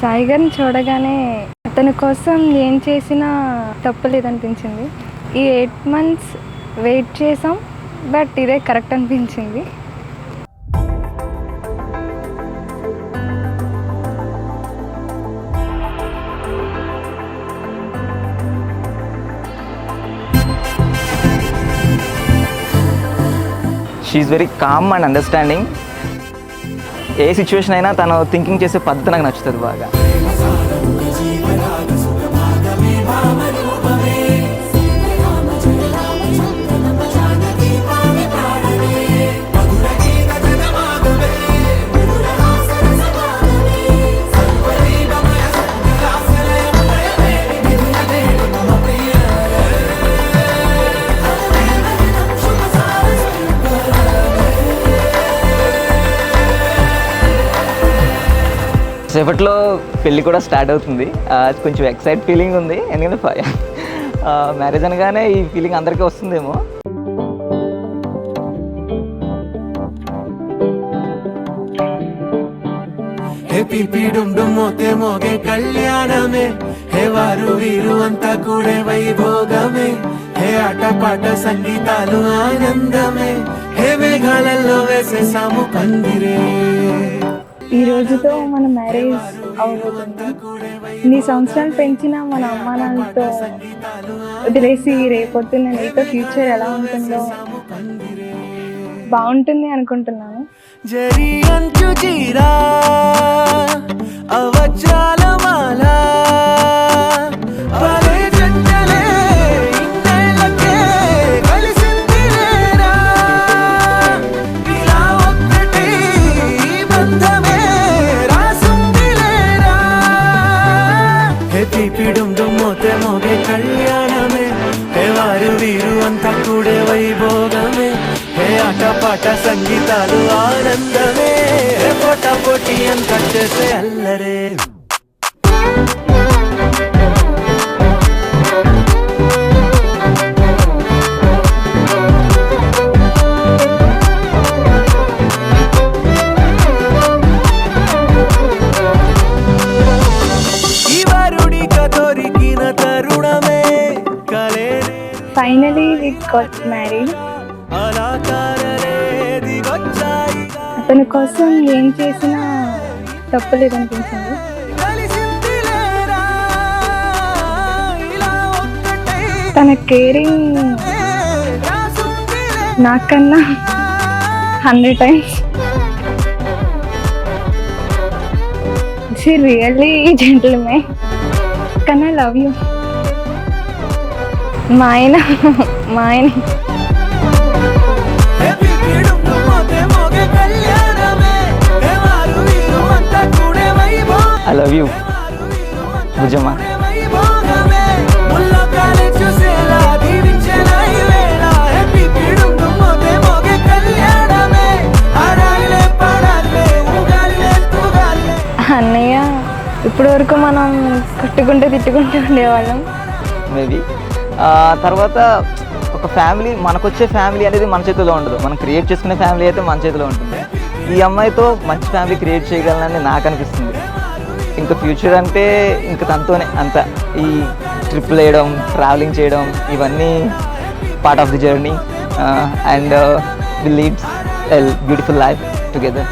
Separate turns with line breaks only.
సాయి గారిని చూడగానే అతని కోసం ఏం చేసినా తప్పులేదనిపించింది. ఈ 8 months వెయిట్ చేసాం, బట్ ఇదే కరెక్ట్ అనిపించింది.
She's very calm and understanding. ఏ సిచ్యువేషన్ అయినా తను థింకింగ్ చేసే పద్ధతి నాకు నచ్చుతుంది బాగా. సేపట్లో పెళ్ళి కూడా స్టార్ట్ అవుతుంది. కొంచెం ఎక్సైట్ ఫీలింగ్ ఉంది, ఎందుకంటే మ్యారేజ్ అనగానే ఈ ఫీలింగ్ అందరికీ వస్తుందేమో.
మోగే కళ్యాణమే, హే వారు వీరు అంతా కూడే వైభోగమే, హే ఆటపాట సంగీతాలు ఆనందమే, హే మేఘాలలో వేసేసాము పందిరే.
ఈ రోజుతో మన మ్యారేజ్ అవబోతుంది. ఇన్ని సంవత్సరాలు పెంచిన మన అమ్మా నాన్నతో వదిలేసి రేపొద్దున నీతో ఫ్యూచర్ ఎలా ఉంటుందో బాగుంటుంది అనుకుంటున్నాను.
మోగే కళ్యాణమే, హే వారు వీరు అంతా కూడే వైభోగమే, హే ఆటపాట సంగీతాలు ఆనందమే, హే పోటా పోటీ అంతా చేసే అల్లరే.
Finally we got married. అతని కోసం ఏం చేసినా తప్పులేదనిపించింది. తన కేరింగ్ నాకన్నా 100 times. She really gentleman. Can I love you? మా ఆయన
ఐ లవ్ యూ భుజమ్మా.
అన్నయ్య ఇప్పటి వరకు మనం కొట్టుకుంటూ తిట్టుకుంటూ ఉండేవాళ్ళం.
మేబీ తర్వాత ఒక ఫ్యామిలీ, మనకొచ్చే ఫ్యామిలీ అనేది మన చేతిలో ఉండదు, మనం క్రియేట్ చేసుకునే ఫ్యామిలీ అయితే మన చేతిలో ఉంటుంది. ఈ అమ్మాయితో మంచి ఫ్యామిలీ క్రియేట్ చేయగలనని నాకు అనిపిస్తుంది. ఇంకా ఫ్యూచర్ అంటే ఇంకా తనతోనే అంత. ఈ ట్రిప్లు వేయడం, ట్రావెలింగ్ చేయడం, ఇవన్నీ part of the journey and we leads a beautiful life together.